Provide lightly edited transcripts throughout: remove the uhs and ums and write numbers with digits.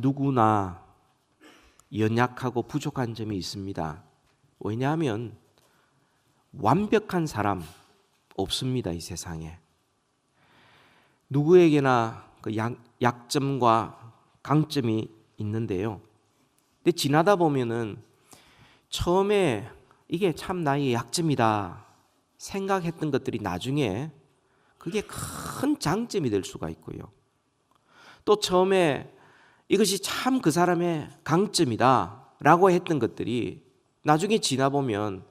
누구나 연약하고 부족한 점이 있습니다. 왜냐하면 완벽한 사람 없습니다, 이 세상에. 누구에게나 그 약점과 강점이 있는데요. 근데 지나다 보면은 처음에 이게 참 나의 약점이다 생각했던 것들이 나중에 그게 큰 장점이 될 수가 있고요. 또 처음에 이것이 참 그 사람의 강점이다 라고 했던 것들이 나중에 지나보면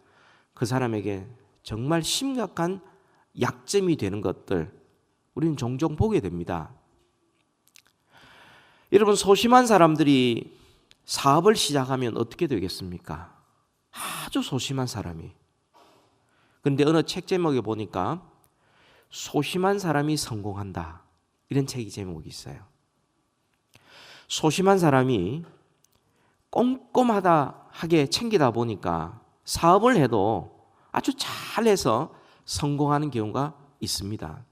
그 사람에게 정말 심각한 약점이 되는 것들 우리는 종종 보게 됩니다. 여러분, 소심한 사람들이 사업을 시작하면 어떻게 되겠습니까? 아주 소심한 사람이. 그런데 어느 책 제목에 보니까 소심한 사람이 성공한다, 이런 책 제목이 있어요. 소심한 사람이 꼼꼼하게 챙기다 보니까 사업을 해도 아주 잘해서 성공하는 경우가 있습니다.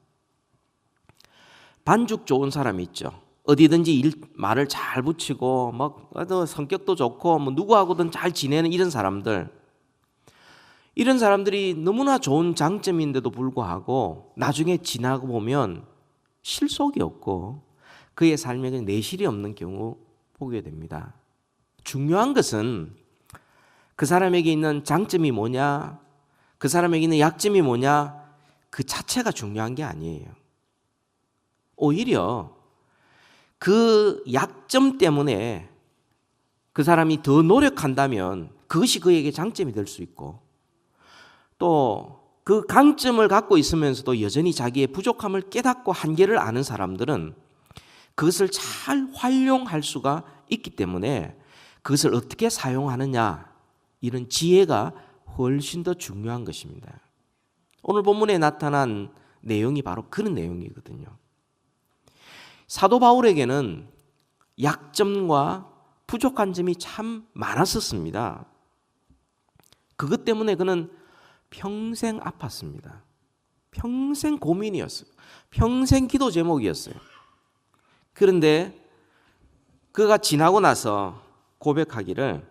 반죽 좋은 사람이 있죠. 어디든지 말을 잘 붙이고 성격도 좋고 누구하고든 잘 지내는 이런 사람들이 너무나 좋은 장점인데도 불구하고 나중에 지나고 보면 실속이 없고 그의 삶에 내실이 없는 경우 보게 됩니다. 중요한 것은 그 사람에게 있는 장점이 뭐냐, 그 사람에게 있는 약점이 뭐냐, 그 자체가 중요한 게 아니에요. 오히려 그 약점 때문에 그 사람이 더 노력한다면 그것이 그에게 장점이 될 수 있고, 또 그 강점을 갖고 있으면서도 여전히 자기의 부족함을 깨닫고 한계를 아는 사람들은 그것을 잘 활용할 수가 있기 때문에 그것을 어떻게 사용하느냐, 이런 지혜가 훨씬 더 중요한 것입니다. 오늘 본문에 나타난 내용이 바로 그런 내용이거든요. 사도 바울에게는 약점과 부족한 점이 참 많았었습니다. 그것 때문에 그는 평생 아팠습니다. 평생 고민이었어요. 평생 기도 제목이었어요. 그런데 그가 지나고 나서 고백하기를,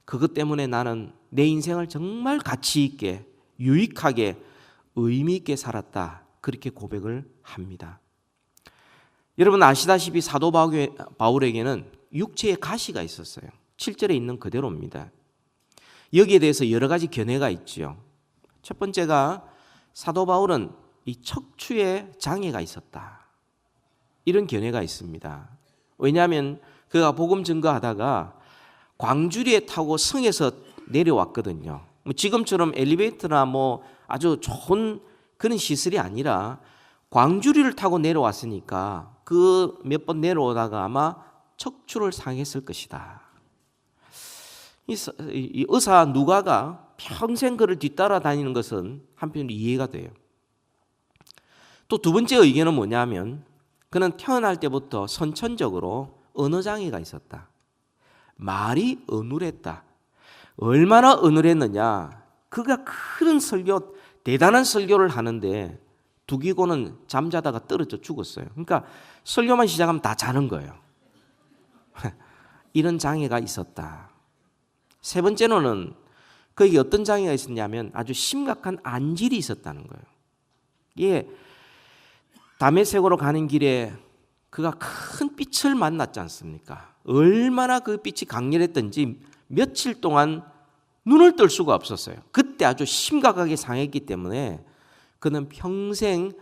그것 때문에 나는 내 인생을 정말 가치 있게, 유익하게, 의미 있게 살았다, 그렇게 고백을 합니다. 여러분 아시다시피 사도 바울에게는 육체의 가시가 있었어요. 7절에 있는 그대로입니다. 여기에 대해서 여러 가지 견해가 있죠. 첫 번째가 사도 바울은 이 척추에 장애가 있었다, 이런 견해가 있습니다. 왜냐하면 그가 복음 증거하다가 광주리에 타고 성에서 내려왔거든요. 지금처럼 엘리베이터나 아주 좋은 그런 시설이 아니라 광주리를 타고 내려왔으니까 그 몇 번 내려오다가 아마 척추를 상했을 것이다. 이 의사 누가가 평생 그를 뒤따라 다니는 것은 한편으로 이해가 돼요. 또 두 번째 의견은 뭐냐면 그는 태어날 때부터 선천적으로 언어장애가 있었다. 말이 어눌했다. 얼마나 어눌했느냐, 그가 큰 설교, 대단한 설교를 하는데 두기고는 잠자다가 떨어져 죽었어요. 그러니까 설교만 시작하면 다 자는 거예요. 이런 장애가 있었다. 세 번째로는 그에게 어떤 장애가 있었냐면 아주 심각한 안질이 있었다는 거예요. 이게 다메섹으로 가는 길에 그가 큰 빛을 만났지 않습니까? 얼마나 그 빛이 강렬했던지 며칠 동안 눈을 뜰 수가 없었어요. 그때 아주 심각하게 상했기 때문에 그는 평생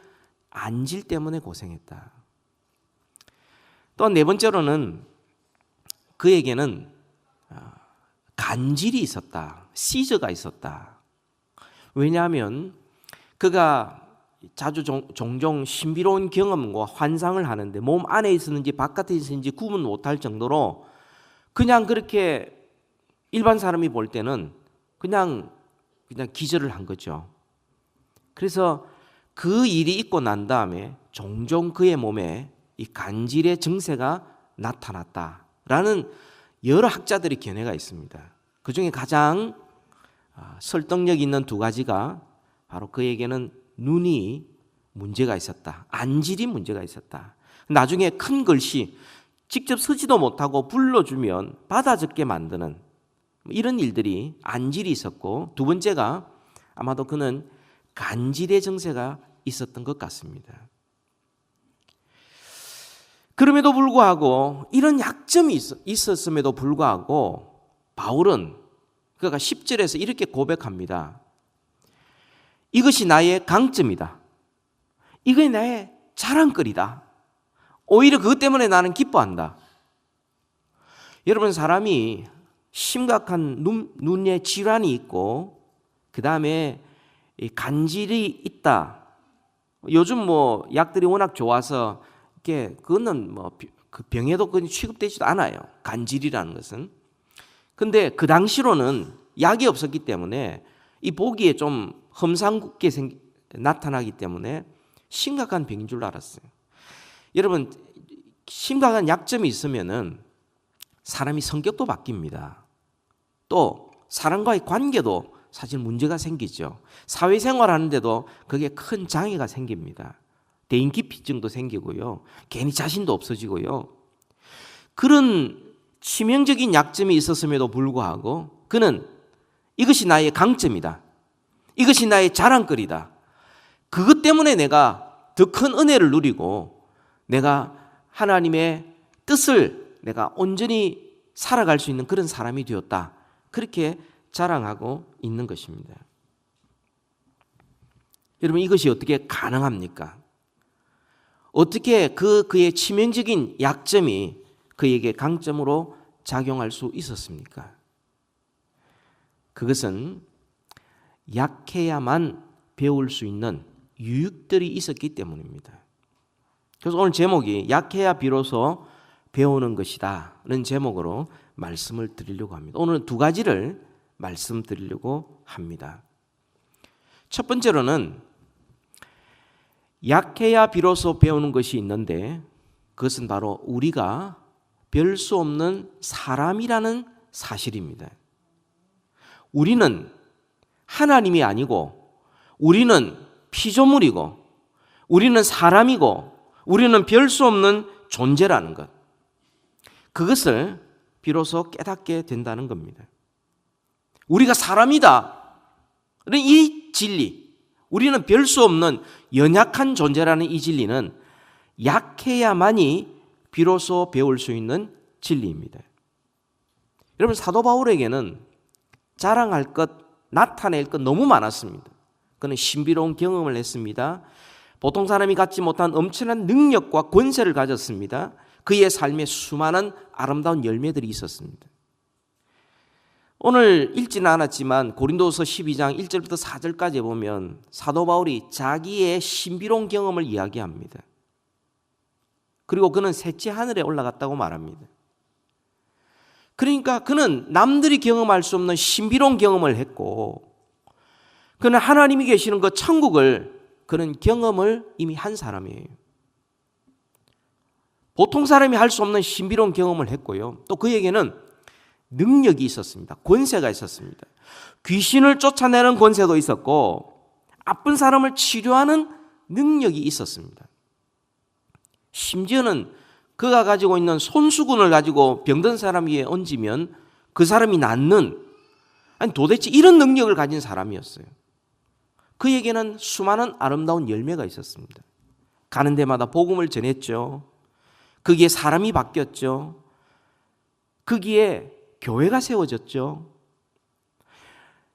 안질 때문에 고생했다. 또 네 번째로는 그에게는 간질이 있었다. 시저가 있었다. 왜냐하면 그가 자주 종종 신비로운 경험과 환상을 하는데 몸 안에 있었는지 바깥에 있었는지 구분 못할 정도로 그냥 그렇게 일반 사람이 볼 때는 그냥 기절을 한 거죠. 그래서 그 일이 있고 난 다음에 종종 그의 몸에 이 간질의 증세가 나타났다라는 여러 학자들의 견해가 있습니다. 그 중에 가장 설득력 있는 두 가지가 바로 그에게는 눈이 문제가 있었다, 안질이 문제가 있었다. 나중에 큰 글씨, 직접 서지도 못하고 불러주면 받아 적게 만드는 이런 일들이 안질이 있었고, 두 번째가 아마도 그는 간질의 정세가 있었던 것 같습니다. 그럼에도 불구하고 이런 약점이 있었음에도 불구하고 바울은 그가 10절에서 이렇게 고백합니다. 이것이 나의 강점이다. 이것이 나의 자랑거리다. 오히려 그것 때문에 나는 기뻐한다. 여러분, 사람이 심각한 눈의 질환이 있고 그 다음에 간질이 있다. 요즘 뭐 약들이 워낙 좋아서 그거는 뭐 그 병에도 취급되지도 않아요. 간질이라는 것은. 근데 그 당시로는 약이 없었기 때문에 이 보기에 좀 험상궂게 나타나기 때문에 심각한 병인 줄 알았어요. 여러분, 심각한 약점이 있으면은 사람이 성격도 바뀝니다. 또 사람과의 관계도 사실 문제가 생기죠. 사회생활 하는데도 그게 큰 장애가 생깁니다. 대인기피증도 생기고요. 괜히 자신도 없어지고요. 그런 치명적인 약점이 있었음에도 불구하고 그는 이것이 나의 강점이다. 이것이 나의 자랑거리다. 그것 때문에 내가 더 큰 은혜를 누리고 내가 하나님의 뜻을 내가 온전히 살아갈 수 있는 그런 사람이 되었다. 그렇게 자랑하고 있는 것입니다. 여러분, 이것이 어떻게 가능합니까? 어떻게 그의 치명적인 약점이 그에게 강점으로 작용할 수 있었습니까? 그것은 약해야만 배울 수 있는 유익들이 있었기 때문입니다. 그래서 오늘 제목이 약해야 비로소 배우는 것이다는 제목으로 말씀을 드리려고 합니다. 오늘은 두 가지를 말씀드리려고 합니다. 첫 번째로는 약해야 비로소 배우는 것이 있는데 그것은 바로 우리가 별 수 없는 사람이라는 사실입니다. 우리는 하나님이 아니고 우리는 피조물이고 우리는 사람이고 우리는 별 수 없는 존재라는 것. 그것을 비로소 깨닫게 된다는 겁니다. 우리가 사람이다. 이 진리, 우리는 별 수 없는 연약한 존재라는 이 진리는 약해야만이 비로소 배울 수 있는 진리입니다. 여러분, 사도 바울에게는 자랑할 것, 나타낼 것 너무 많았습니다. 그는 신비로운 경험을 했습니다. 보통 사람이 갖지 못한 엄청난 능력과 권세를 가졌습니다. 그의 삶에 수많은 아름다운 열매들이 있었습니다. 오늘 읽지는 않았지만 고린도서 12장 1절부터 4절까지 보면 사도 바울이 자기의 신비로운 경험을 이야기합니다. 그리고 그는 셋째 하늘에 올라갔다고 말합니다. 그러니까 그는 남들이 경험할 수 없는 신비로운 경험을 했고 그는 하나님이 계시는 그 천국을 그는 경험을 이미 한 사람이에요. 보통 사람이 할 수 없는 신비로운 경험을 했고요. 또 그에게는 능력이 있었습니다. 권세가 있었습니다. 귀신을 쫓아내는 권세도 있었고 아픈 사람을 치료하는 능력이 있었습니다. 심지어는 그가 가지고 있는 손수건을 가지고 병든 사람 위에 얹으면 그 사람이 낫는, 아니 도대체 이런 능력을 가진 사람이었어요. 그에게는 수많은 아름다운 열매가 있었습니다. 가는 데마다 복음을 전했죠. 거기에 사람이 바뀌었죠. 거기에 교회가 세워졌죠.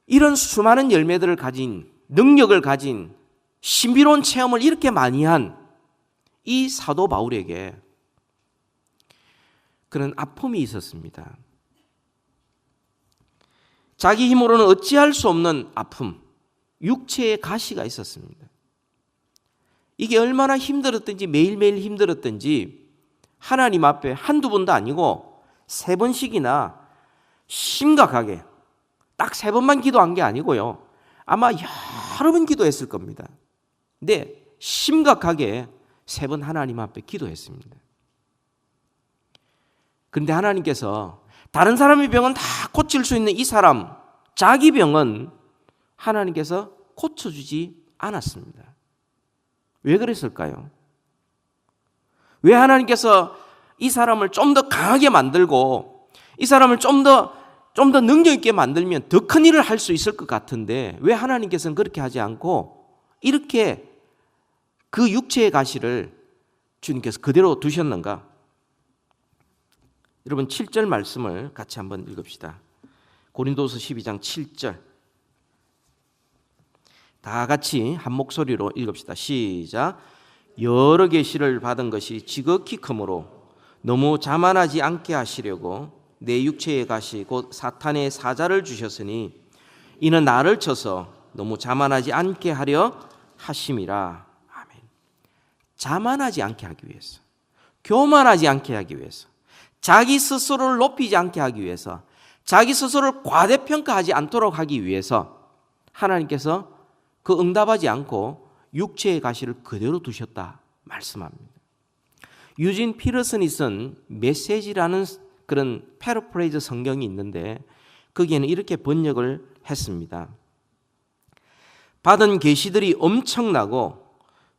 이런 수많은 열매들을 가진, 능력을 가진 신비로운 체험을 이렇게 많이 한 이 사도 바울에게 그런 아픔이 있었습니다. 자기 힘으로는 어찌할 수 없는 아픔, 육체의 가시가 있었습니다. 이게 얼마나 힘들었든지 매일매일 힘들었든지 하나님 앞에 한두 번도 아니고 3번씩이나 심각하게 딱 3번만 기도한 게 아니고요. 아마 여러 번 기도했을 겁니다. 근데 심각하게 3번 하나님 앞에 기도했습니다. 그런데 하나님께서 다른 사람의 병은 다 고칠 수 있는 이 사람, 자기 병은 하나님께서 고쳐주지 않았습니다. 왜 그랬을까요? 왜 하나님께서 이 사람을 좀 더 강하게 만들고 이 사람을 좀 더 능력 있게 만들면 더 큰 일을 할 수 있을 것 같은데 왜 하나님께서는 그렇게 하지 않고 이렇게 그 육체의 가시를 주님께서 그대로 두셨는가? 여러분 7절 말씀을 같이 한번 읽읍시다. 고린도서 12장 7절 다 같이 한 목소리로 읽읍시다. 시작. 여러 계시를 받은 것이 지극히 크므로 너무 자만하지 않게 하시려고 내 육체의 가시 곧 사탄의 사자를 주셨으니 이는 나를 쳐서 너무 자만하지 않게 하려 하심이라. 아멘. 자만하지 않게 하기 위해서, 교만하지 않게 하기 위해서, 자기 스스로를 높이지 않게 하기 위해서, 자기 스스로를 과대평가하지 않도록 하기 위해서 하나님께서 그 응답하지 않고 육체의 가시를 그대로 두셨다 말씀합니다. 유진 피터슨이 쓴 메시지라는 그런 패러프레이즈 성경이 있는데 거기에는 이렇게 번역을 했습니다. 받은 계시들이 엄청나고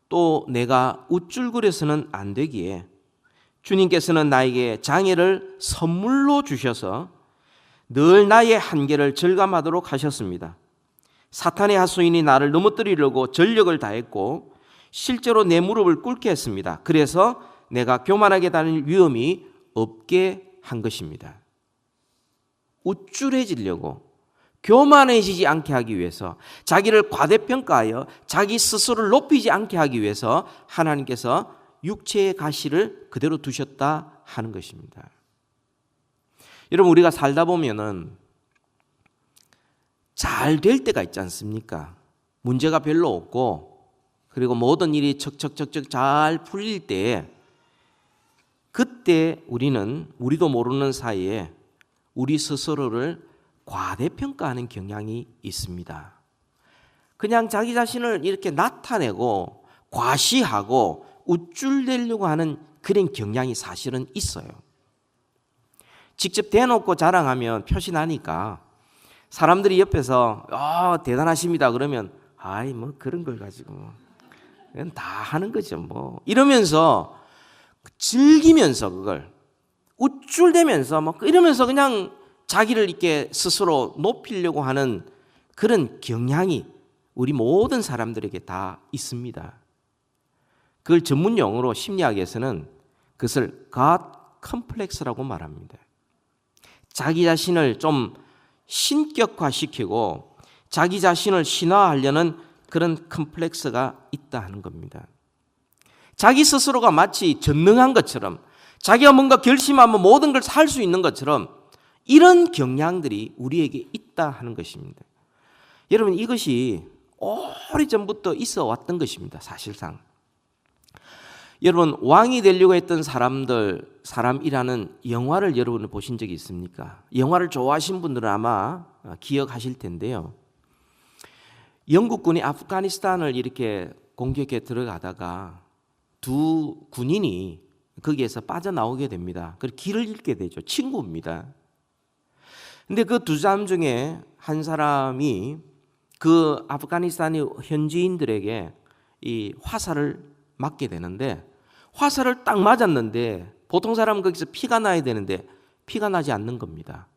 또 내가 우쭐거려서는 안 되기에 주님께서는 나에게 장애를 선물로 주셔서 늘 나의 한계를 절감하도록 하셨습니다. 사탄의 하수인이 나를 넘어뜨리려고 전력을 다했고 실제로 내 무릎을 꿇게 했습니다. 그래서 내가 교만하게 다닐 위험이 없게 한 것입니다. 우쭐해지려고, 교만해지지 않게 하기 위해서, 자기를 과대평가하여 자기 스스로를 높이지 않게 하기 위해서 하나님께서 육체의 가시를 그대로 두셨다 하는 것입니다. 여러분, 우리가 살다 보면은 잘 될 때가 있지 않습니까? 문제가 별로 없고 그리고 모든 일이 척척척척 잘 풀릴 때에 그때 우리도 모르는 사이에 우리 스스로를 과대평가하는 경향이 있습니다. 그냥 자기 자신을 이렇게 나타내고 과시하고 우쭐대려고 하는 그런 경향이 사실은 있어요. 직접 대놓고 자랑하면 표시나니까 사람들이 옆에서 대단하십니다 그러면 아이 뭐 그런 걸 가지고 그냥 다 하는 거죠 뭐 이러면서 즐기면서 그걸 우쭐대면서 막 이러면서 그냥 자기를 이렇게 스스로 높이려고 하는 그런 경향이 우리 모든 사람들에게 다 있습니다. 그걸 전문 용어로 심리학에서는 그것을 God complex라고 말합니다. 자기 자신을 좀 신격화시키고 자기 자신을 신화하려는 그런 컴플렉스가 있다 하는 겁니다. 자기 스스로가 마치 전능한 것처럼 자기가 뭔가 결심하면 모든 걸 살 수 있는 것처럼 이런 경향들이 우리에게 있다 하는 것입니다. 여러분 이것이 오래전부터 있어 왔던 것입니다. 사실상 여러분 왕이 되려고 했던 사람이라는 영화를 여러분 보신 적이 있습니까? 영화를 좋아하신 분들은 아마 기억하실 텐데요. 영국군이 아프가니스탄을 이렇게 공격해 들어가다가 두 군인이 거기에서 빠져나오게 됩니다. 그리고 길을 잃게 되죠. 친구입니다. 근데 그 두 사람 중에 한 사람이 그 아프가니스탄의 현지인들에게 이 화살을 맞게 되는데 화살을 딱 맞았는데 보통 사람은 거기서 피가 나야 되는데 피가 나지 않는 겁니다.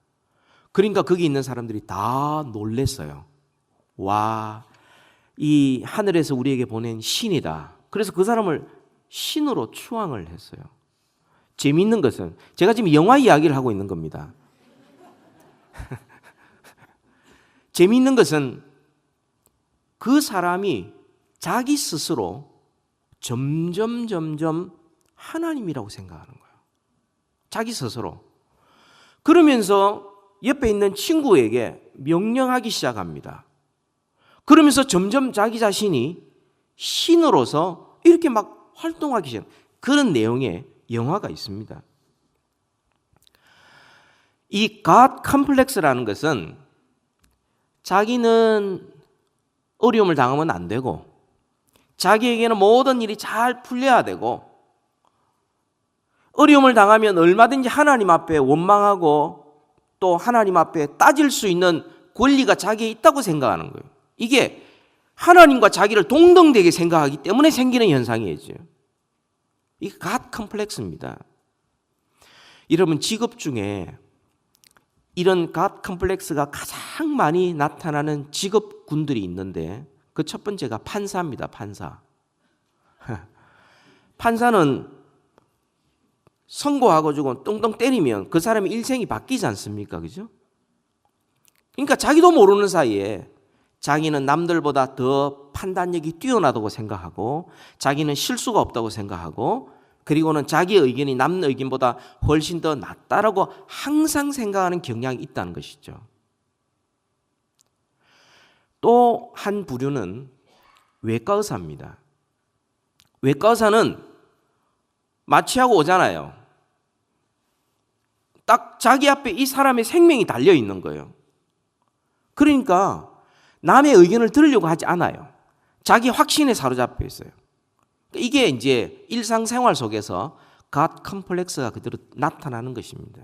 그러니까 거기 있는 사람들이 다 놀랬어요. 와, 이 하늘에서 우리에게 보낸 신이다. 그래서 그 사람을 신으로 추앙을 했어요. 재미있는 것은 제가 지금 영화 이야기를 하고 있는 겁니다. 재미있는 것은 그 사람이 자기 스스로 점점 하나님이라고 생각하는 거예요. 자기 스스로. 그러면서 옆에 있는 친구에게 명령하기 시작합니다. 그러면서 점점 자기 자신이 신으로서 이렇게 막 활동하기 시작. 그런 내용의 영화가 있습니다. 이 God complex라는 것은 자기는 어려움을 당하면 안 되고 자기에게는 모든 일이 잘 풀려야 되고 어려움을 당하면 얼마든지 하나님 앞에 원망하고 또 하나님 앞에 따질 수 있는 권리가 자기에 있다고 생각하는 거예요. 이게 하나님과 자기를 동등되게 생각하기 때문에 생기는 현상이죠. 이게 God complex입니다. 여러분, 직업 중에 이런 갓 컴플렉스가 가장 많이 나타나는 직업군들이 있는데 그 첫 번째가 판사입니다. 판사. 판사는 선고하고 똥똥 때리면 그 사람의 일생이 바뀌지 않습니까? 그죠? 그러니까 자기도 모르는 사이에 자기는 남들보다 더 판단력이 뛰어나다고 생각하고 자기는 실수가 없다고 생각하고 그리고는 자기 의견이 남 의견보다 훨씬 더 낫다라고 항상 생각하는 경향이 있다는 것이죠. 또 한 부류는 외과 의사입니다. 외과 의사는 마취하고 오잖아요. 딱 자기 앞에 이 사람의 생명이 달려 있는 거예요. 그러니까 남의 의견을 들으려고 하지 않아요. 자기 확신에 사로잡혀 있어요. 이게 이제 일상생활 속에서 갓 컴플렉스가 그대로 나타나는 것입니다.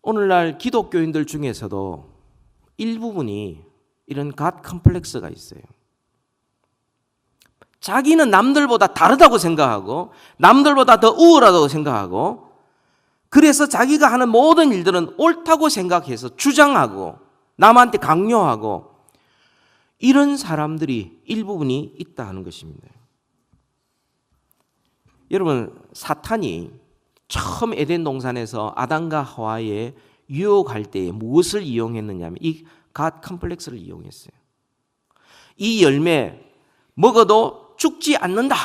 오늘날 기독교인들 중에서도 일부분이 이런 갓 컴플렉스가 있어요. 자기는 남들보다 다르다고 생각하고 남들보다 더 우월하다고 생각하고 그래서 자기가 하는 모든 일들은 옳다고 생각해서 주장하고 남한테 강요하고 이런 사람들이 일부분이 있다 하는 것입니다. 여러분, 사탄이 처음 에덴 동산에서 아담과 하와에 유혹할 때 무엇을 이용했느냐 하면 이 갓 컴플렉스를 이용했어요. 이 열매 먹어도 죽지 않는다.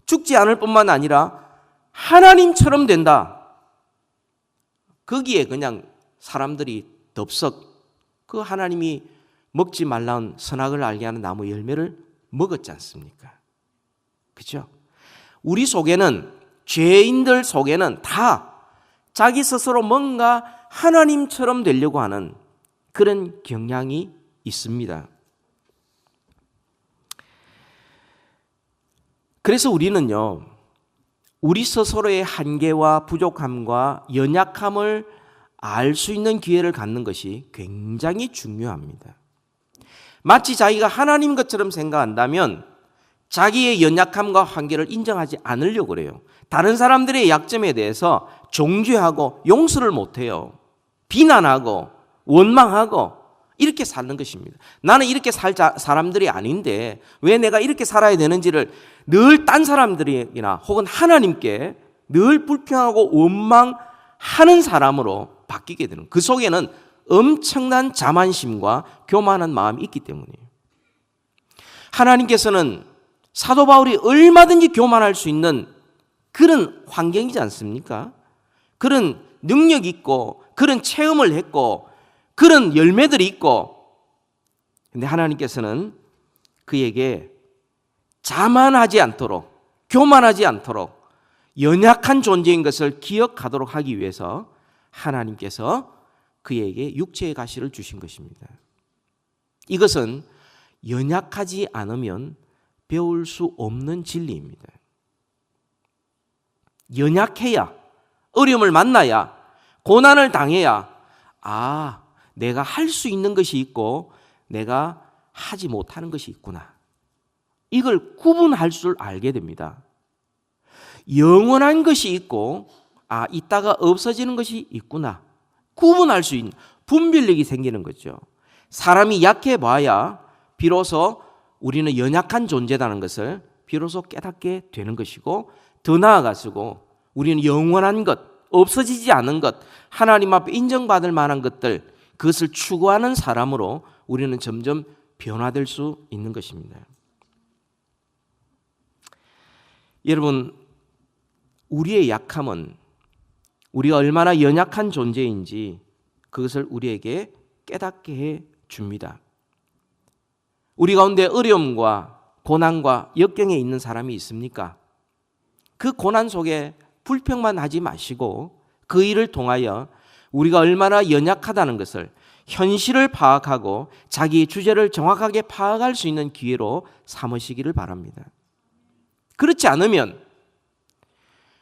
죽지 않을 뿐만 아니라 하나님처럼 된다. 거기에 그냥 사람들이 덥석 그 하나님이 먹지 말라는 선악을 알게 하는 나무 열매를 먹었지 않습니까? 그렇죠? 우리 속에는 죄인들 속에는 다 자기 스스로 뭔가 하나님처럼 되려고 하는 그런 경향이 있습니다. 그래서 우리는요, 우리 스스로의 한계와 부족함과 연약함을 알 수 있는 기회를 갖는 것이 굉장히 중요합니다. 마치 자기가 하나님 것처럼 생각한다면 자기의 연약함과 한계를 인정하지 않으려고 그래요. 다른 사람들의 약점에 대해서 정죄하고 용서를 못해요. 비난하고 원망하고 이렇게 사는 것입니다. 나는 이렇게 살 사람들이 아닌데 왜 내가 이렇게 살아야 되는지를 늘 딴 사람들이나 혹은 하나님께 늘 불평하고 원망하는 사람으로 바뀌게 되는, 그 속에는 엄청난 자만심과 교만한 마음이 있기 때문이에요. 하나님께서는 사도 바울이 얼마든지 교만할 수 있는 그런 환경이지 않습니까? 그런 능력이 있고 그런 체험을 했고 그런 열매들이 있고, 근데 하나님께서는 그에게 자만하지 않도록, 교만하지 않도록 연약한 존재인 것을 기억하도록 하기 위해서 하나님께서 그에게 육체의 가시를 주신 것입니다. 이것은 연약하지 않으면 배울 수 없는 진리입니다. 연약해야, 어려움을 만나야, 고난을 당해야 내가 할 수 있는 것이 있고 내가 하지 못하는 것이 있구나. 이걸 구분할 줄 알게 됩니다. 영원한 것이 있고 있다가 없어지는 것이 있구나. 구분할 수 있는 분별력이 생기는 거죠. 사람이 약해 봐야 비로소 우리는 연약한 존재라는 것을 비로소 깨닫게 되는 것이고, 더 나아가서고 우리는 영원한 것, 없어지지 않은 것, 하나님 앞에 인정받을 만한 것들, 그것을 추구하는 사람으로 우리는 점점 변화될 수 있는 것입니다. 여러분, 우리의 약함은 우리가 얼마나 연약한 존재인지 그것을 우리에게 깨닫게 해 줍니다. 우리 가운데 어려움과 고난과 역경에 있는 사람이 있습니까? 그 고난 속에 불평만 하지 마시고 그 일을 통하여 우리가 얼마나 연약하다는 것을, 현실을 파악하고 자기의 주제를 정확하게 파악할 수 있는 기회로 삼으시기를 바랍니다. 그렇지 않으면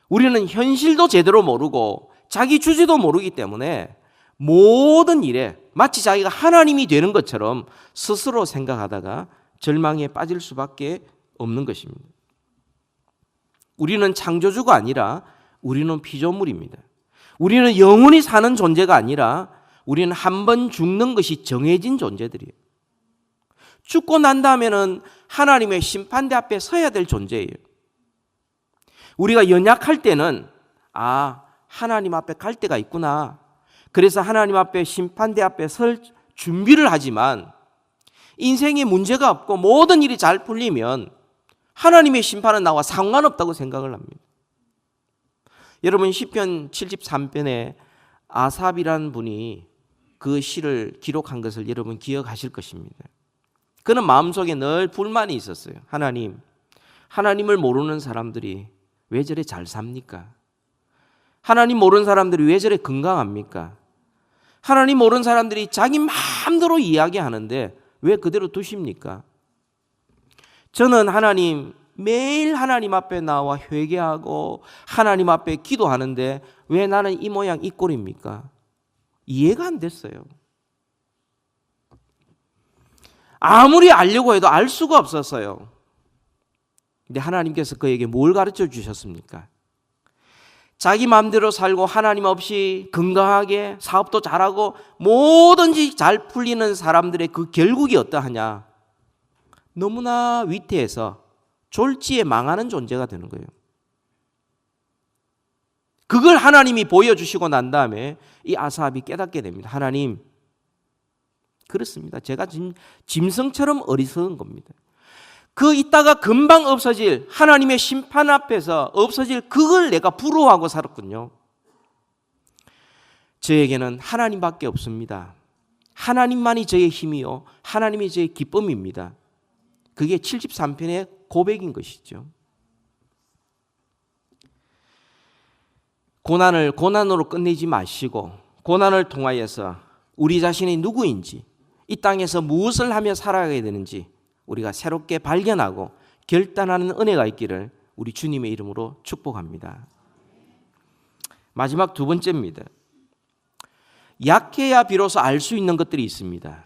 우리는 현실도 제대로 모르고 자기 주제도 모르기 때문에 모든 일에 마치 자기가 하나님이 되는 것처럼 스스로 생각하다가 절망에 빠질 수밖에 없는 것입니다. 우리는 창조주가 아니라 우리는 피조물입니다. 우리는 영원히 사는 존재가 아니라 우리는 한 번 죽는 것이 정해진 존재들이에요. 죽고 난 다음에는 하나님의 심판대 앞에 서야 될 존재예요. 우리가 연약할 때는 하나님 앞에 갈 때가 있구나. 그래서 하나님 앞에 심판대 앞에 설 준비를 하지만 인생에 문제가 없고 모든 일이 잘 풀리면 하나님의 심판은 나와 상관없다고 생각을 합니다. 여러분 시편 73편에 아삽이라는 분이 그 시를 기록한 것을 여러분 기억하실 것입니다. 그는 마음속에 늘 불만이 있었어요. 하나님을 모르는 사람들이 왜 저래 잘 삽니까? 하나님 모르는 사람들이 왜 저래 건강합니까? 하나님 모르는 사람들이 자기 마음대로 이야기하는데 왜 그대로 두십니까? 저는 매일 하나님 앞에 나와 회개하고 하나님 앞에 기도하는데 왜 나는 이 모양 이 꼴입니까? 이해가 안 됐어요. 아무리 알려고 해도 알 수가 없었어요. 근데 하나님께서 그에게 뭘 가르쳐 주셨습니까? 자기 마음대로 살고 하나님 없이 건강하게 사업도 잘하고 뭐든지 잘 풀리는 사람들의 그 결국이 어떠하냐? 너무나 위태해서 졸지에 망하는 존재가 되는 거예요. 그걸 하나님이 보여주시고 난 다음에 이 아삽이 깨닫게 됩니다. 하나님, 그렇습니다. 제가 짐승처럼 어리석은 겁니다. 있다가 금방 없어질 하나님의 심판 앞에서 없어질 그걸 내가 부러워하고 살았군요. 저에게는 하나님밖에 없습니다. 하나님만이 저의 힘이요 하나님이 저의 기쁨입니다. 그게 73편의 고백인 것이죠. 고난을 고난으로 끝내지 마시고 고난을 통하여서 우리 자신이 누구인지 이 땅에서 무엇을 하며 살아가야 되는지 우리가 새롭게 발견하고 결단하는 은혜가 있기를 우리 주님의 이름으로 축복합니다. 마지막 두 번째입니다. 약해야 비로소 알 수 있는 것들이 있습니다.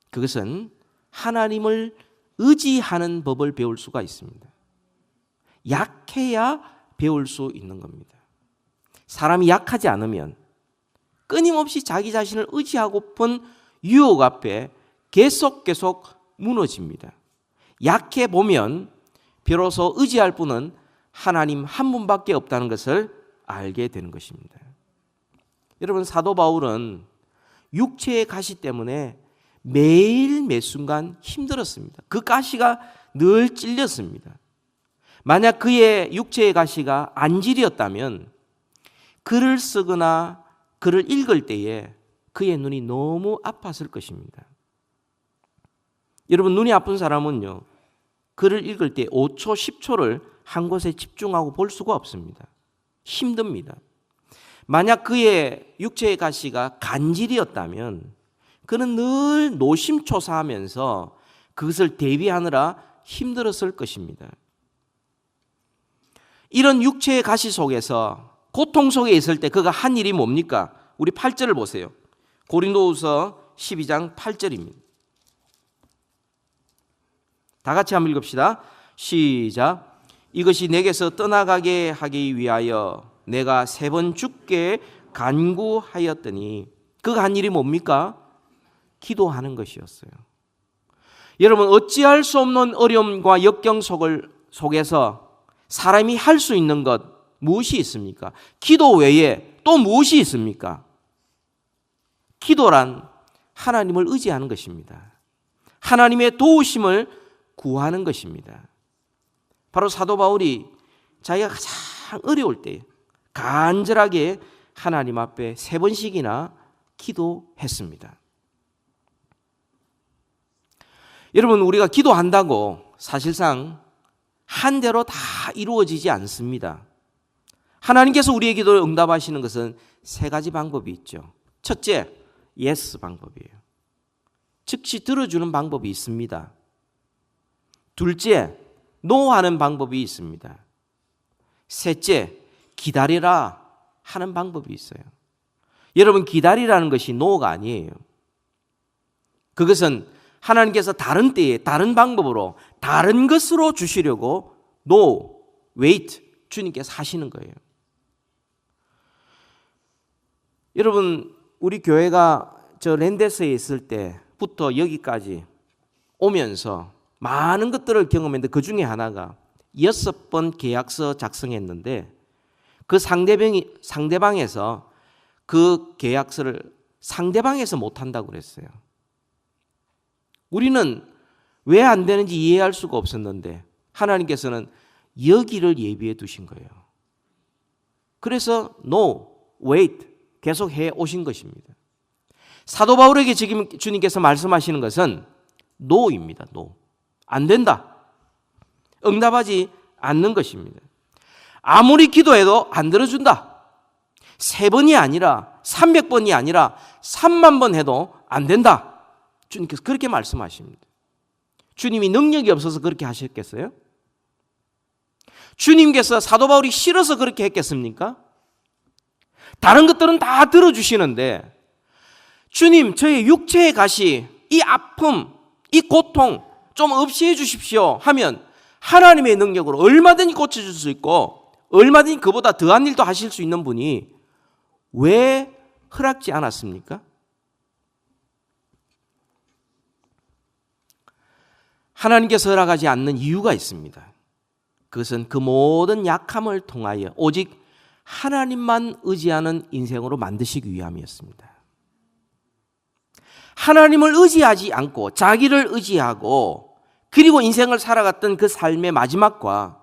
그것은 하나님을 의지하는 법을 배울 수가 있습니다. 약해야 배울 수 있는 겁니다. 사람이 약하지 않으면 끊임없이 자기 자신을 의지하고픈 유혹 앞에 계속 무너집니다. 약해 보면 비로소 의지할 분은 하나님 한 분밖에 없다는 것을 알게 되는 것입니다. 여러분 사도 바울은 육체의 가시 때문에 매일 매 순간 힘들었습니다. 그 가시가 늘 찔렸습니다. 만약 그의 육체의 가시가 안질이었다면 글을 쓰거나 글을 읽을 때에 그의 눈이 너무 아팠을 것입니다. 여러분 눈이 아픈 사람은요 글을 읽을 때 5초, 10초를 한 곳에 집중하고 볼 수가 없습니다. 힘듭니다. 만약 그의 육체의 가시가 간질이었다면 그는 늘 노심초사하면서 그것을 대비하느라 힘들었을 것입니다. 이런 육체의 가시 속에서 고통 속에 있을 때 그가 한 일이 뭡니까? 우리 8절을 보세요. 고린도후서 12장 8절입니다. 다 같이 한번 읽읍시다. 시작. 이것이 내게서 떠나가게 하기 위하여 내가 3번 주께 간구하였더니 그가 한 일이 뭡니까? 기도하는 것이었어요. 여러분 어찌할 수 없는 어려움과 역경 속에서 사람이 할 수 있는 것 무엇이 있습니까? 기도 외에 또 무엇이 있습니까? 기도란 하나님을 의지하는 것입니다. 하나님의 도우심을 구하는 것입니다. 바로 사도 바울이 자기가 가장 어려울 때 간절하게 하나님 앞에 3번씩이나 기도했습니다. 여러분 우리가 기도한다고 사실상 한 대로 다 이루어지지 않습니다. 하나님께서 우리의 기도를 응답하시는 것은 3가지 방법이 있죠. 첫째, 예스 방법이에요. 즉시 들어주는 방법이 있습니다. 둘째, 노 하는 방법이 있습니다. 셋째, 기다리라 하는 방법이 있어요. 여러분 기다리라는 것이 노가 아니에요. 그것은 하나님께서 다른 때에 다른 방법으로 다른 것으로 주시려고 노 wait, 주님께서 하시는 거예요. 여러분, 우리 교회가 저 랜데스에 있을 때부터 여기까지 오면서 많은 것들을 경험했는데 그 중에 하나가 6번 계약서 작성했는데 그 상대방에서 그 계약서를 상대방에서 못한다고 그랬어요. 우리는 왜 안 되는지 이해할 수가 없었는데 하나님께서는 여기를 예비해 두신 거예요. 그래서 no, wait 계속 해 오신 것입니다. 사도 바울에게 지금 주님께서 말씀하시는 것은 no입니다. no. 안 된다. 응답하지 않는 것입니다. 아무리 기도해도 안 들어준다. 3번이 아니라 300번이 아니라 3만 번 해도 안 된다. 주님께서 그렇게 말씀하십니다. 주님이 능력이 없어서 그렇게 하셨겠어요? 주님께서 사도 바울이 싫어서 그렇게 했겠습니까? 다른 것들은 다 들어주시는데 주님, 저의 육체의 가시, 이 아픔, 이 고통 좀 없이 해주십시오 하면 하나님의 능력으로 얼마든지 고쳐줄 수 있고 얼마든지 그보다 더한 일도 하실 수 있는 분이 왜 허락지 않았습니까? 하나님께서 허락하지 않는 이유가 있습니다. 그것은 그 모든 약함을 통하여 오직 하나님만 의지하는 인생으로 만드시기 위함이었습니다. 하나님을 의지하지 않고 자기를 의지하고 그리고 인생을 살아갔던 그 삶의 마지막과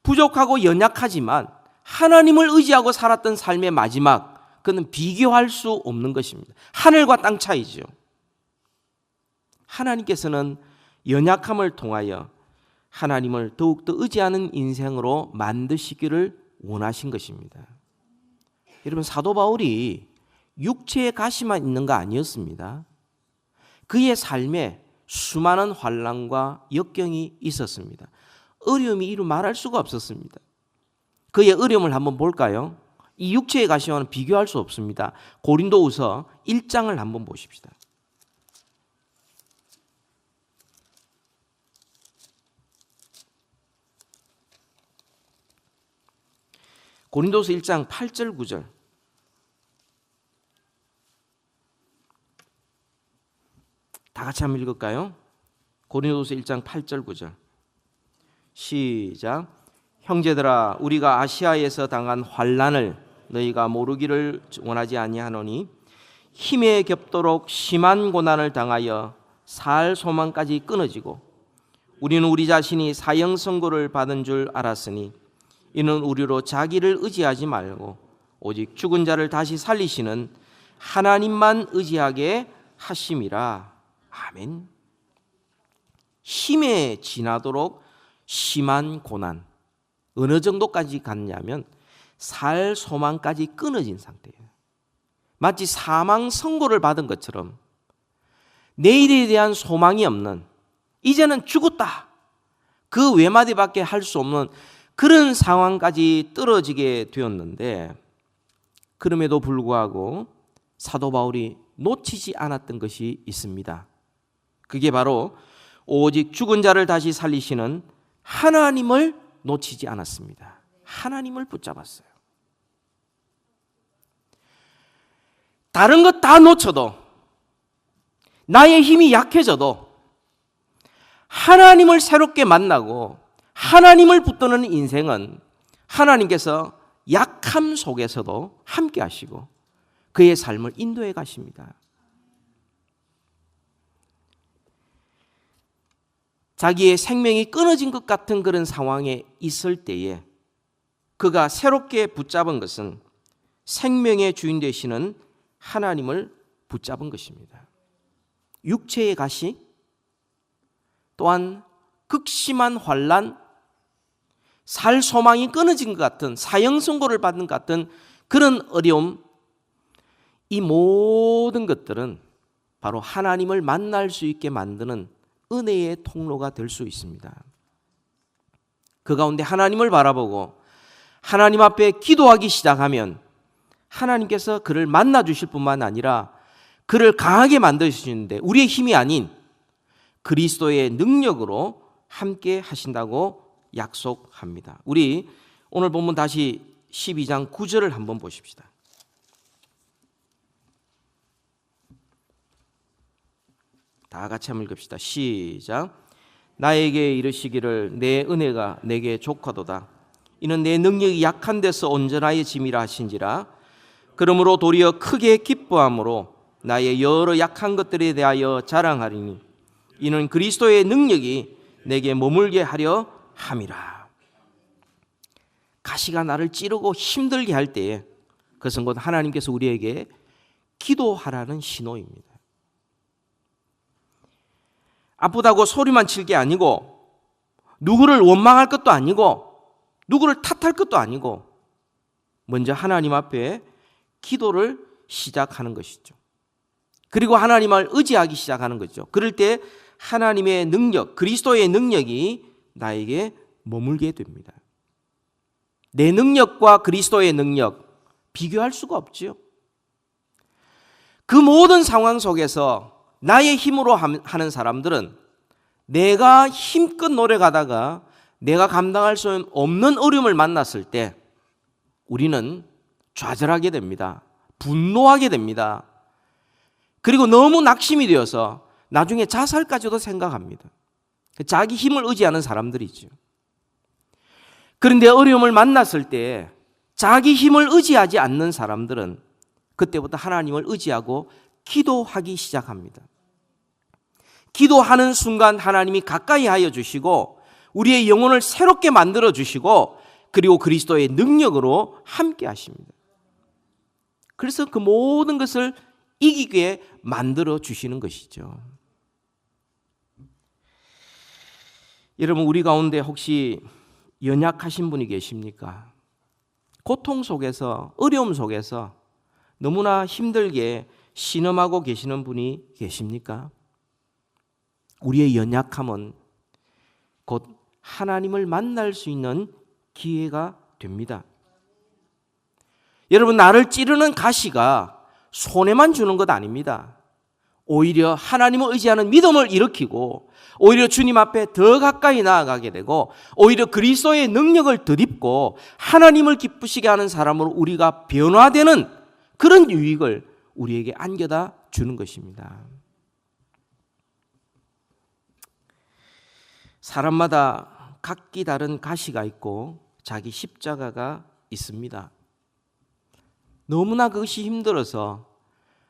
부족하고 연약하지만 하나님을 의지하고 살았던 삶의 마지막, 그는 비교할 수 없는 것입니다. 하늘과 땅 차이죠. 하나님께서는 연약함을 통하여 하나님을 더욱더 의지하는 인생으로 만드시기를 원하신 것입니다. 여러분, 사도 바울이 육체의 가시만 있는 거 아니었습니다. 그의 삶에 수많은 환난과 역경이 있었습니다. 어려움이 이루 말할 수가 없었습니다. 그의 어려움을 한번 볼까요? 이 육체의 가시와는 비교할 수 없습니다. 고린도후서 1장을 한번 보십시다. 고린도서 1장 8절 9절. 다 같이 한번 읽을까요? 고린도서 1장 8절 9절. 시작. 형제들아, 우리가 아시아에서 당한 환난을 너희가 모르기를 원하지 아니하노니 힘에 겹도록 심한 고난을 당하여 살 소망까지 끊어지고 우리는 우리 자신이 사형 선고를 받은 줄 알았으니 이는 우리로 자기를 의지하지 말고 오직 죽은 자를 다시 살리시는 하나님만 의지하게 하심이라. 아멘. 힘에 지나도록 심한 고난, 어느 정도까지 갔냐면 살 소망까지 끊어진 상태예요. 마치 사망 선고를 받은 것처럼 내일에 대한 소망이 없는, 이제는 죽었다, 그 외마디밖에 할 수 없는 그런 상황까지 떨어지게 되었는데, 그럼에도 불구하고 사도 바울이 놓치지 않았던 것이 있습니다. 그게 바로 오직 죽은 자를 다시 살리시는 하나님을 놓치지 않았습니다. 하나님을 붙잡았어요. 다른 것 다 놓쳐도, 나의 힘이 약해져도 하나님을 새롭게 만나고 하나님을 붙드는 인생은 하나님께서 약함 속에서도 함께 하시고 그의 삶을 인도해 가십니다. 자기의 생명이 끊어진 것 같은 그런 상황에 있을 때에 그가 새롭게 붙잡은 것은 생명의 주인 되시는 하나님을 붙잡은 것입니다. 육체의 가시, 또한 극심한 환난, 살 소망이 끊어진 것 같은, 사형 선고를 받는 것 같은 그런 어려움, 이 모든 것들은 바로 하나님을 만날 수 있게 만드는 은혜의 통로가 될 수 있습니다. 그 가운데 하나님을 바라보고 하나님 앞에 기도하기 시작하면 하나님께서 그를 만나 주실 뿐만 아니라 그를 강하게 만드시는데 우리의 힘이 아닌 그리스도의 능력으로 함께 하신다고 약속합니다. 우리 오늘 본문 다시 12장 9절을 한번 보십시다. 다 같이 한번 읽읍시다. 시작. 나에게 이르시기를 내 은혜가 내게 족하도다. 이는 내 능력이 약한 데서 온전하여 짐이라 하신지라. 그러므로 도리어 크게 기뻐함으로 나의 여러 약한 것들에 대하여 자랑하리니 이는 그리스도의 능력이 내게 머물게 하려 함이라. 가시가 나를 찌르고 힘들게 할 때에 그것은 곧 하나님께서 우리에게 기도하라는 신호입니다. 아프다고 소리만 칠 게 아니고 누구를 원망할 것도 아니고 누구를 탓할 것도 아니고 먼저 하나님 앞에 기도를 시작하는 것이죠. 그리고 하나님을 의지하기 시작하는 거죠. 그럴 때 하나님의 능력, 그리스도의 능력이 나에게 머물게 됩니다. 내 능력과 그리스도의 능력 비교할 수가 없지요. 그 모든 상황 속에서 나의 힘으로 하는 사람들은 내가 힘껏 노력하다가 내가 감당할 수 없는 어려움을 만났을 때 우리는 좌절하게 됩니다. 분노하게 됩니다. 그리고 너무 낙심이 되어서 나중에 자살까지도 생각합니다. 자기 힘을 의지하는 사람들이죠. 그런데 어려움을 만났을 때 자기 힘을 의지하지 않는 사람들은 그때부터 하나님을 의지하고 기도하기 시작합니다. 기도하는 순간 하나님이 가까이 하여 주시고 우리의 영혼을 새롭게 만들어 주시고 그리고 그리스도의 능력으로 함께 하십니다. 그래서 그 모든 것을 이기게 만들어 주시는 것이죠. 여러분, 우리 가운데 혹시 연약하신 분이 계십니까? 고통 속에서, 어려움 속에서 너무나 힘들게 신음하고 계시는 분이 계십니까? 우리의 연약함은 곧 하나님을 만날 수 있는 기회가 됩니다. 여러분, 나를 찌르는 가시가 손해만 주는 것 아닙니다. 오히려 하나님을 의지하는 믿음을 일으키고 오히려 주님 앞에 더 가까이 나아가게 되고 오히려 그리스도의 능력을 덧입고 하나님을 기쁘시게 하는 사람으로 우리가 변화되는 그런 유익을 우리에게 안겨다 주는 것입니다. 사람마다 각기 다른 가시가 있고 자기 십자가가 있습니다. 너무나 그것이 힘들어서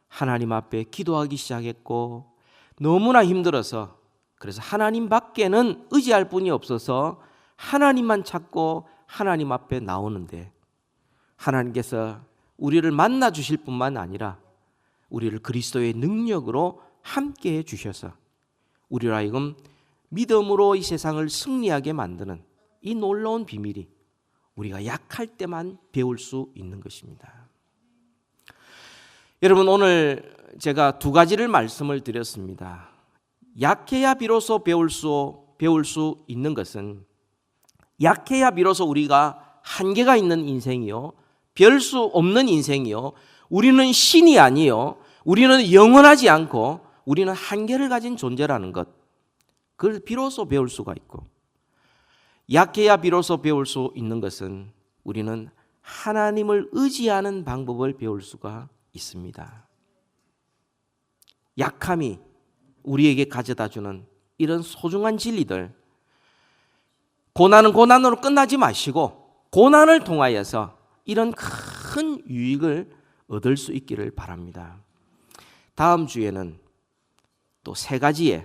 하나님 앞에 기도하기 시작했고 너무나 힘들어서 그래서 하나님 밖에는 의지할 분이 없어서 하나님만 찾고 하나님 앞에 나오는데 하나님께서 우리를 만나 주실 뿐만 아니라 우리를 그리스도의 능력으로 함께 해 주셔서 우리로 하여금 믿음으로 이 세상을 승리하게 만드는 이 놀라운 비밀이 우리가 약할 때만 배울 수 있는 것입니다. 여러분, 오늘 제가 두 가지를 말씀을 드렸습니다. 약해야 비로소 배울 수 있는 것은 약해야 비로소 우리가 한계가 있는 인생이요, 별 수 없는 인생이요, 우리는 신이 아니요, 우리는 영원하지 않고 우리는 한계를 가진 존재라는 것, 그걸 비로소 배울 수가 있고, 약해야 비로소 배울 수 있는 것은 우리는 하나님을 의지하는 방법을 배울 수가 있습니다. 약함이 우리에게 가져다주는 이런 소중한 진리들, 고난은 고난으로 끝나지 마시고 고난을 통하여서 이런 큰 유익을 얻을 수 있기를 바랍니다. 다음 주에는 또 세 가지의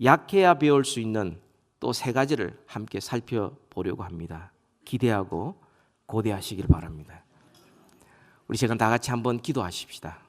약해야 배울 수 있는 또 세 가지를 함께 살펴보려고 합니다. 기대하고 고대하시길 바랍니다. 우리 시간 다 같이 한번 기도하십시다.